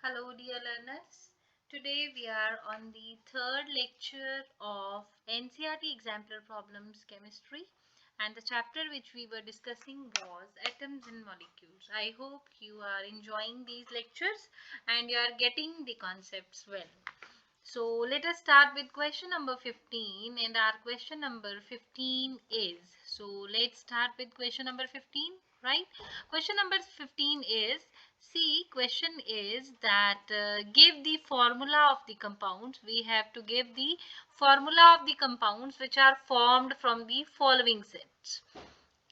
Hello dear learners. Today we are on the third lecture of NCERT Exemplar Problems Chemistry, and the chapter which we were discussing was Atoms and Molecules. I hope you are enjoying these lectures and you are getting the concepts well. So let us start with question number 15, and our question number 15 is, so let's start with question number 15, right? Question number 15 is, see, question is that give the formula of the compounds. We have to give the formula of the compounds which are formed from the following sets.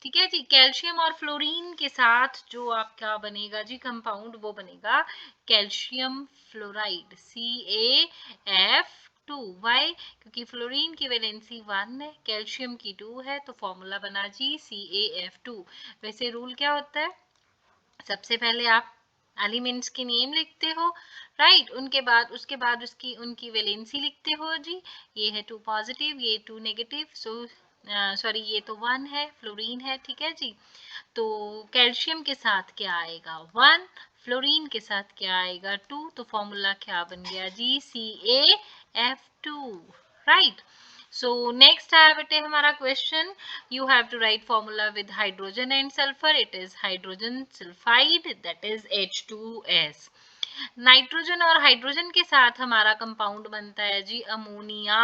ठीक है जी, calcium और fluorine के साथ जो आपका बनेगा जी compound, वो बनेगा कैल्शियम फ्लोराइड CaF2। वाई? क्योंकि फ्लोरीन की वैलेंसी 1 है, कैल्शियम की 2 है, तो फॉर्मूला बना जी CaF2। वैसे रूल क्या होता है, सबसे पहले आप एलिमेंट्स के नेम लिखते हो, राइट, उसके बाद उनकी वैलेंसी लिखते हो जी। ये है 2 पॉजिटिव, ये 2 नेगेटिव, सॉरी ये तो 1 है, फ्लोरीन है, ठीक है जी। तो कैल्शियम के साथ क्या आएगा 1, फ्लोरीन के साथ क्या आएगा 2, तो फॉर्मूला क्या बन गया जी CaF2, राइट। So next है बेटे हमारा question, you have to write formula with hydrogen and sulfur. It is hydrogen sulfide, that is H2S। Nitrogen और हाइड्रोजन के साथ हमारा कंपाउंड बनता है जी ammonia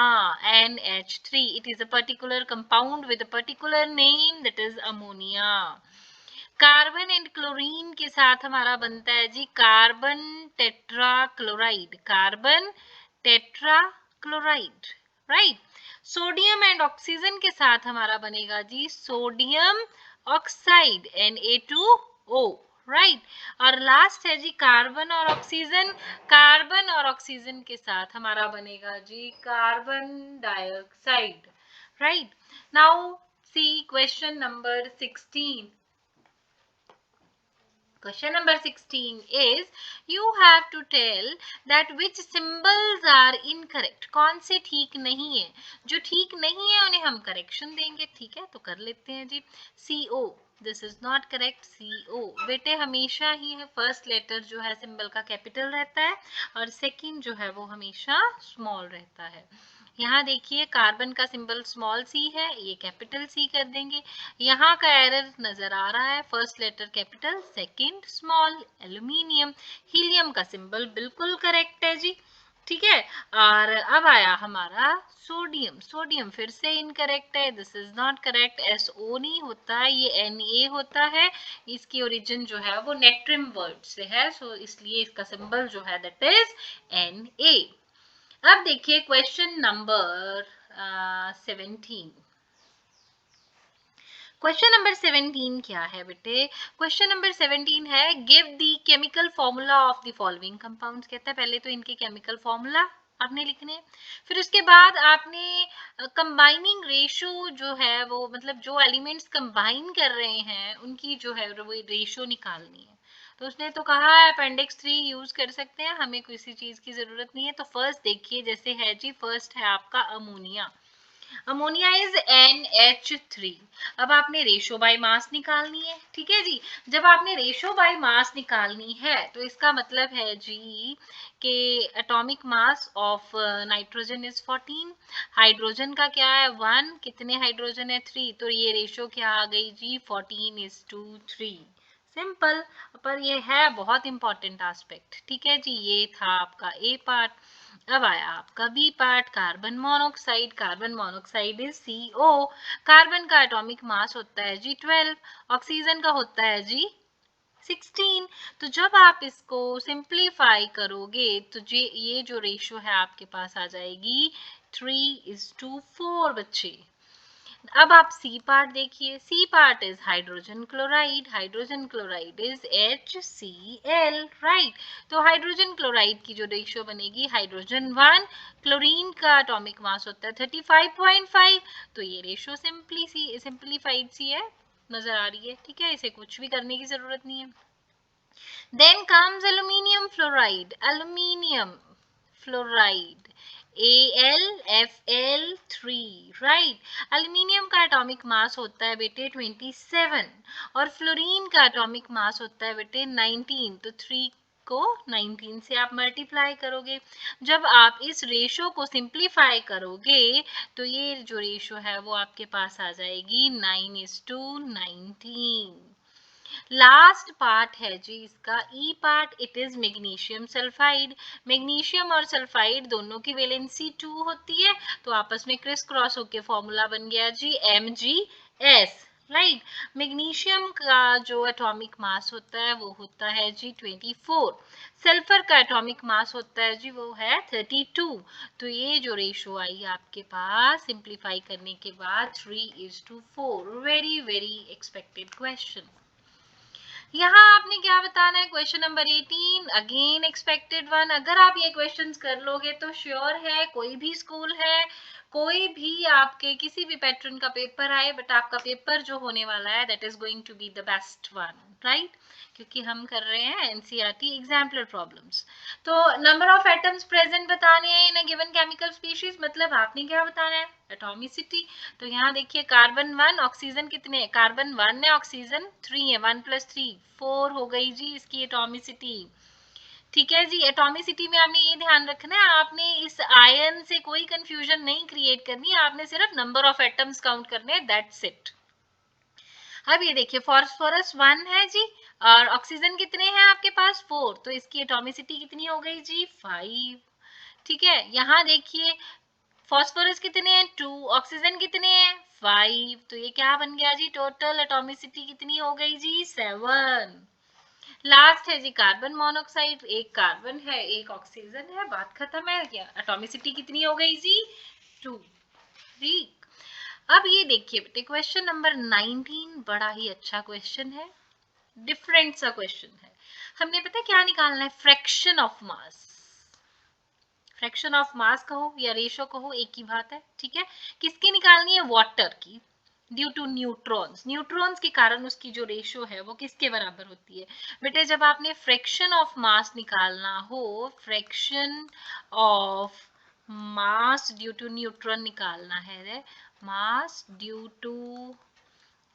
NH3। It is a particular compound with a particular name, that is ammonia. Carbon and chlorine के साथ हमारा बनता है जी carbon tetra chloride, carbon tetra chloride, right. Sodium and oxygen के साथ हमारा बनेगा जी सोडियम ऑक्साइड Na2O, राइट। और लास्ट है जी कार्बन और ऑक्सीजन, कार्बन और ऑक्सीजन के साथ हमारा बनेगा जी carbon dioxide, right. Now see question number 16। Question number 16 is, you have to tell that which symbols are incorrect। कौन से ठीक नहीं है, जो ठीक नहीं है उन्हें हम करेक्शन देंगे, ठीक है, तो कर लेते हैं जी। CO, this is not correct. CO बेटे हमेशा ही है फर्स्ट लेटर जो है सिंबल का कैपिटल रहता है और सेकंड जो है वो हमेशा स्मॉल रहता है। यहाँ देखिए कार्बन का सिंबल स्मॉल सी है, ये कैपिटल सी कर देंगे। यहाँ का एरर नजर आ रहा है, first letter capital second small. Aluminium, helium का सिंबल बिल्कुल करेक्ट है जी, ठीक है। और अब आया हमारा सोडियम, सोडियम फिर से इनकरेक्ट है, this is not correct. SO नहीं होता है, ये Na होता है। इसकी ओरिजिन जो है वो नेट्रिम वर्ड से है, सो इसलिए इसका सिंबल जो है दैट इज Na। अब देखिए क्वेश्चन नंबर 17। क्वेश्चन नंबर 17 क्या है बेटे, क्वेश्चन नंबर 17 है give the chemical formula of the following compounds. कहता है पहले तो इनके केमिकल फॉर्मूला आपने लिखने, फिर उसके बाद आपने कंबाइनिंग रेशो जो है वो, मतलब जो एलिमेंट्स कंबाइन कर रहे हैं उनकी जो है वो रेशो निकालनी है। तो उसने तो कहा है अपेंडिक्स 3 यूज कर सकते हैं, हमें किसी चीज की जरूरत नहीं है। तो फर्स्ट देखिए जैसे है जी, फर्स्ट है आपका अमोनिया, अमोनिया इज NH3। अब आपने रेशो बाय मास निकालनी है, ठीक है जी। जब आपने रेशो बाय मास निकालनी है तो इसका मतलब है जी कि atomic mass of nitrogen is 14, hydrogen का क्या है 1, कितने हाइड्रोजन है 3, तो ये रेशो क्या आ गई जी 14:3। सिंपल, पर ये है बहुत इंपॉर्टेंट एस्पेक्ट, ठीक है जी। ये था आपका ए पार्ट। अब आया आपका B part, carbon monoxide, carbon monoxide is CO। कार्बन का एटॉमिक मास होता है जी 12, ऑक्सीजन का होता है जी 16। तो जब आप इसको सिंप्लीफाई करोगे तो ये जो रेशो है आपके पास आ जाएगी 3:4 बच्चे। अब आप सी पार्ट देखिए, C part is hydrogen chloride, hydrogen chloride is HCl, right. तो हाइड्रोजन क्लोराइड की जो रेशियो बनेगी हाइड्रोजन 1, क्लोरीन का एटॉमिक मास होता है 35.5, तो ये रेशियो सिंप्लीफाइड सी है, नजर आ रही है, ठीक है, इसे कुछ भी करने की जरूरत नहीं है। Then comes aluminium fluoride, aluminium fluoride AlFl3, right. Aluminium का एटॉमिक मास होता है बेटे 27 और फ्लोरीन का एटॉमिक मास होता है बेटे 19, तो 3 को 19 से आप मल्टीप्लाई करोगे। जब आप इस रेशो को सिंप्लीफाई करोगे तो ये जो रेशो है वो आपके पास आ जाएगी 9:19। लास्ट पार्ट है जी इसका E part, it is magnesium sulphide. Magnesium और सल्फाइड दोनों की वैलेंसी 2 होती है, तो आपस में क्रिस क्रॉस होके फॉर्मूला बन गया जी MgS, राइट। मैग्नीशियम का जो एटॉमिक मास होता है वो होता है जी 24। सल्फर का एटॉमिक मास होता है जी वो है 32। तो ये जो रेशो आई आपके पास सिंप्लीफाई करने के बाद 3:4। Very very expected question. यहाँ आपने क्या बताना है, question number 18 again expected one. अगर आप ये क्वेश्चंस कर लोगे तो श्योर है कोई भी स्कूल है, कोई भी आपके किसी भी पैटर्न का पेपर आए, बट आपका पेपर जो होने वाला है that is going to be the best one, right, क्योंकि हम कर रहे हैं एनसीईआरटी एग्जाम्पलर प्रॉब्लम्स। तो नंबर ऑफ एटम्स प्रेजेंट बताने हैं in a given chemical species, मतलब आपने क्या बताना है, एटॉमिसिटी। तो यहाँ देखिए कार्बन 1, ऑक्सीजन कितने है, कार्बन 1 है, ऑक्सीजन 3 है, 1 + 3 4 हो गई जी इसकी एटॉमिसिटी। ठीक है जी, एटॉमिसिटी में आपने ये ध्यान रखना है, आपने इस आयन से कोई कंफ्यूजन नहीं क्रिएट करनी है, आपने सिर्फ नंबर ऑफ एटम्स काउंट करने हैं, दैट्स इट। अब ये देखिए फॉस्फोरस 1 है जी, और ऑक्सीजन कितने हैं आपके पास 4, तो इसकी एटॉमिसिटी कितनी हो गई जी 5। ठीक है, यहाँ देखिए फॉस्फोरस कितने हैं 2, ऑक्सीजन कितने हैं 5, तो ये क्या बन गया जी, टोटल एटॉमिसिटी कितनी हो गई जी 7। लास्ट है जी कार्बन मोनोऑक्साइड, एक कार्बन है एक ऑक्सीजन है, बात खत्म है, क्या एटॉमिसिटी कितनी हो गई जी 2। ठीक, अब ये देखिए बेटे क्वेश्चन नंबर 19 बड़ा ही अच्छा क्वेश्चन है, डिफरेंट सा क्वेश्चन है। हमने पता क्या निकालना है, fraction of mass. Fraction of मास कहो या रेशो कहो एक ही बात है, ठीक है। किसकी निकालनी है, वाटर की, ड्यू टू न्यूट्रॉन्स। न्यूट्रॉन्स के कारण उसकी जो रेशो है वो किसके बराबर होती है बेटे, जब आपने फ्रैक्शन ऑफ मास निकालना हो, fraction of mass due to neutron निकालना है, मास ड्यू टू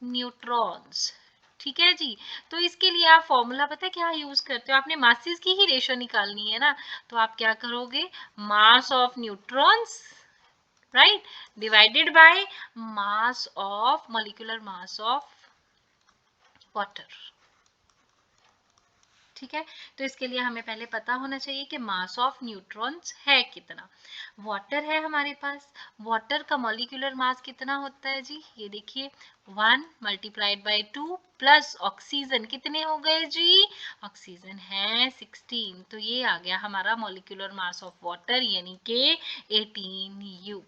न्यूट्रॉन्स, ठीक है जी। तो इसके लिए आप फॉर्मूला पता है क्या यूज करते हो, आपने मासेस की ही रेशो निकालनी है ना, तो आप क्या करोगे, mass of neutrons, right, divided by mass of molecular mass of water. ठीक है, तो इसके लिए हमें पहले पता होना चाहिए कि मास ऑफ न्यूट्रॉन्स है कितना। वाटर है हमारे पास, वाटर का मॉलिक्यूलर मास कितना होता है जी, ये देखिए 1 × 2 प्लस ऑक्सीजन कितने हो गए जी, ऑक्सीजन है 16, तो ये आ गया हमारा मॉलिक्यूलर मास ऑफ वाटर यानी कि 18U।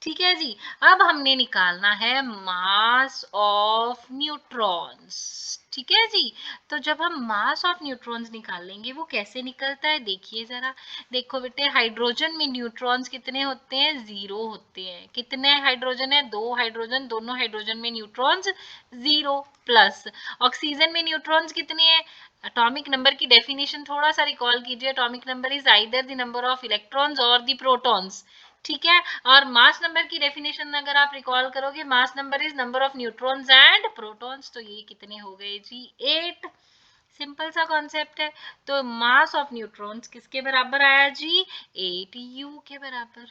ठीक है जी, अब हमने निकालना है मास ऑफ न्यूट्रॉन्स। ठीक है जी, तो जब हम मास ऑफ न्यूट्रॉन्स निकालेंगे वो कैसे निकलता है, देखिए जरा, देखो बेटे हाइड्रोजन में न्यूट्रॉन्स कितने होते हैं, 0 होते हैं। कितने हाइड्रोजन है, 2 हाइड्रोजन, दोनों हाइड्रोजन में न्यूट्रॉन्स 0 प्लस ऑक्सीजन में न्यूट्रॉन्स कितने हैं। एटॉमिक नंबर की डेफिनेशन थोड़ा सा रिकॉल कीजिए, atomic number is either the number of electrons और द प्रोटॉन्स। ठीक है, और मास नंबर की डेफिनेशन अगर आप रिकॉल करोगे, mass number is number of neutrons and protons, तो ये कितने हो गए जी 8। सिंपल सा कॉन्सेप्ट है, तो मास ऑफ न्यूट्रॉन्स किसके बराबर आया जी 8U के बराबर।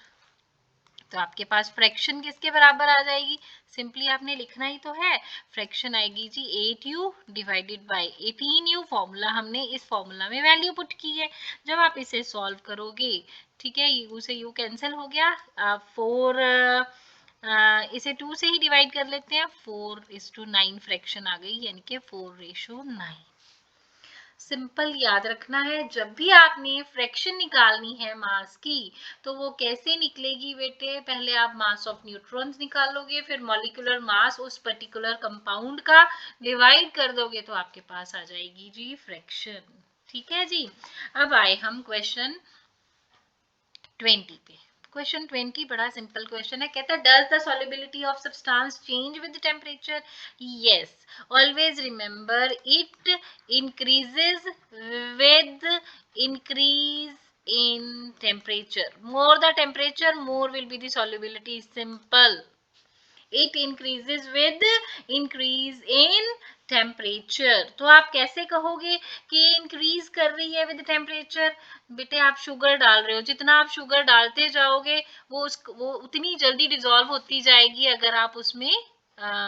तो आपके पास फ्रैक्शन किसके बराबर आ जाएगी, सिंपली आपने लिखना ही तो है, फ्रैक्शन आएगी जी 8U divided by 18U। Formula हमने इस फॉर्मूला में वैल्यू पुट की है, जब आप इसे सॉल्व करोगे, ठीक है, यू से यू कैंसिल हो गया, 4 इसे 2 से ही डिवाइड कर लेते हैं, 4:9 फ्रैक्शन आ गई, यानी कि 4:9। सिंपल याद रखना है, जब भी आपने फ्रैक्शन निकालनी है मास की, तो वो कैसे निकलेगी बेटे, पहले आप मास ऑफ न्यूट्रॉन्स निकालोगे, फिर मॉलिक्यूलर मास उस पर्टिकुलर कंपाउंड का डिवाइड कर दोगे, तो आपके पास आ जाएगी जी फ्रैक्शन। ठीक है जी, अब आए हम क्वेश्चन 20 पे। क्वेश्चन 20 बड़ा सिंपल क्वेश्चन है, कहता है does the solubility of substance change with temperature. Yes, always remember it increases with increase in temperature. More the temperature, more will be the solubility. Simple. It increases with increase in temperature. तो आप कैसे कहोगे कि increase कर रही है with temperature? बेटे आप शुगर डाल रहे हो, जितना आप शुगर डालते जाओगे वो उतनी जल्दी डिजोल्व होती जाएगी अगर आप उसमें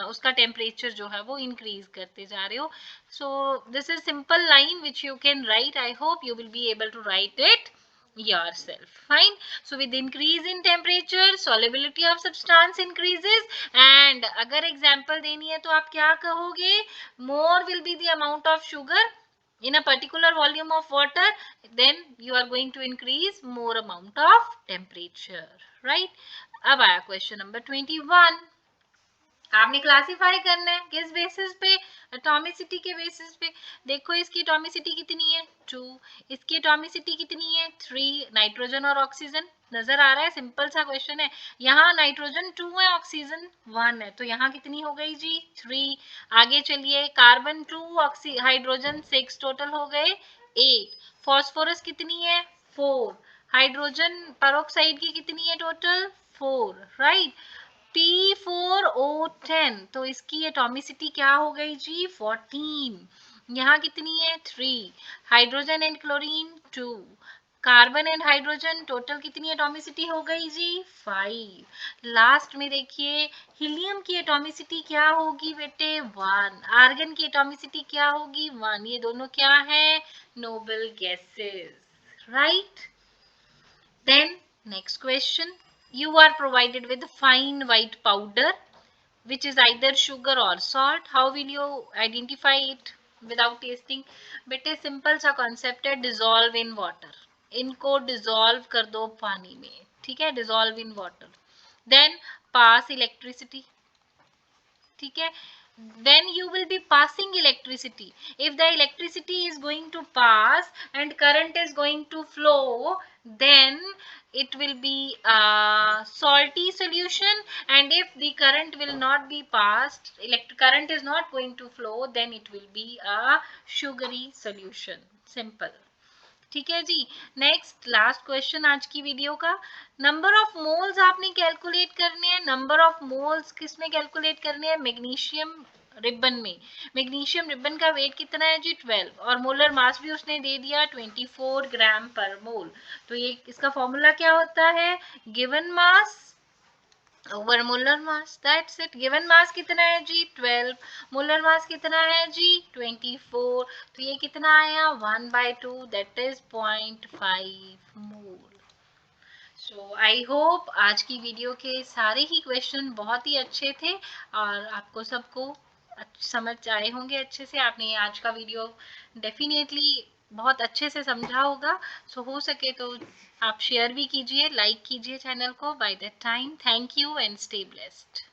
उसका टेम्परेचर जो है वो इंक्रीज करते जा रहे हो। So this is simple line which you can write. I hope you will be able to write it yourself. Fine. So with increase in temperature solubility of substance increases, and अगर example देनी है तो आप क्या कहोगे? More will be the amount of sugar in a particular volume of water, then you are going to increase more amount of temperature, right? अब आया question number 21। आपने क्लासिफाई करना है किस बेसिस पे? एटॉमिसिटी के बेसिस पे। देखो इसकी एटॉमिसिटी कितनी है? 2। इसकी एटॉमिसिटी कितनी है? 3। नाइट्रोजन और ऑक्सीजन नजर आ रहा है? सिंपल सा क्वेश्चन है। यहाँ नाइट्रोजन 2 है, ऑक्सीजन 1 है, तो यहाँ कितनी हो गई जी? 3। आगे चलिए, कार्बन 2, हाइड्रोजन 6, टोटल हो गए 8। फॉस्फोरस कितनी है? 4। हाइड्रोजन पेरोक्साइड की कितनी है टोटल? 4, राइट। P4O10, तो इसकी एटॉमिसिटी क्या हो गई जी? 14। यहाँ कितनी है? 3। Hydrogen and chlorine 2। Carbon and hydrogen total कितनी एटॉमिसिटी हो गई जी? 5। लास्ट में देखिए, हीलियम की एटॉमिसिटी क्या होगी बेटे? 1। आर्गन की एटॉमिसिटी क्या होगी? 1। ये दोनों क्या है? Noble gases, right. Then next question, you are provided with fine white powder which is either sugar or salt. How will you identify it without tasting? बेटे सिंपल सा कॉन्सेप्ट है, डिजोल्व इन वाटर। इनको dissolve कर दो पानी में, ठीक है, dissolve in water. Then pass electricity, ठीक है, then you will be passing electricity. If the electricity is going to pass and current is going to flow, then it will be a salty solution, and if the current will not be passed, current is not going to flow, then it will be a sugary solution. Simple, ठीक है जी। Next last question आज की video का, number of moles आपने calculate करने हैं। Number of moles किस में कैलकुलेट करने हैं? मैग्नीशियम रिबन में। मैग्नीशियम रिबन का वेट कितना है जी? 12, और मोलर मास भी उसने दे दिया 24 ग्राम पर मोल। तो ये इसका फॉर्मूला क्या होता है? Given mass over molar mass, that's it. Given mass कितना है जी? 12। मोलर मास कितना है जी? 24। तो ये कितना आया? 1/2, that is 0.5 mole. So I hope आज की वीडियो के सारे ही क्वेश्चन बहुत ही अच्छे थे और आपको सबको समझ आए होंगे अच्छे से। आपने आज का वीडियो डेफिनेटली बहुत अच्छे से समझा होगा। सो हो सके तो आप शेयर भी कीजिए, लाइक कीजिए चैनल को। By that time, thank you and stay blessed.